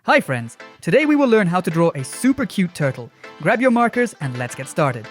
Hi friends, today we will learn how to draw a super cute turtle. Grab your markers and let's get started.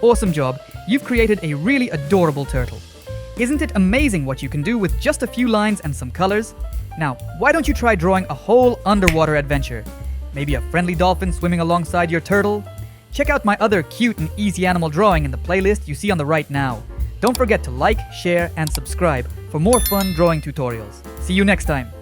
Awesome job, you've created a really adorable turtle. Isn't it amazing what you can do with just a few lines and some colors? Now, why don't you try drawing a whole underwater adventure? Maybe a friendly dolphin swimming alongside your turtle? Check out my other cute and easy animal drawing in the playlist you see on the right now. Don't forget to like, share, and subscribe for more fun drawing tutorials. See you next time.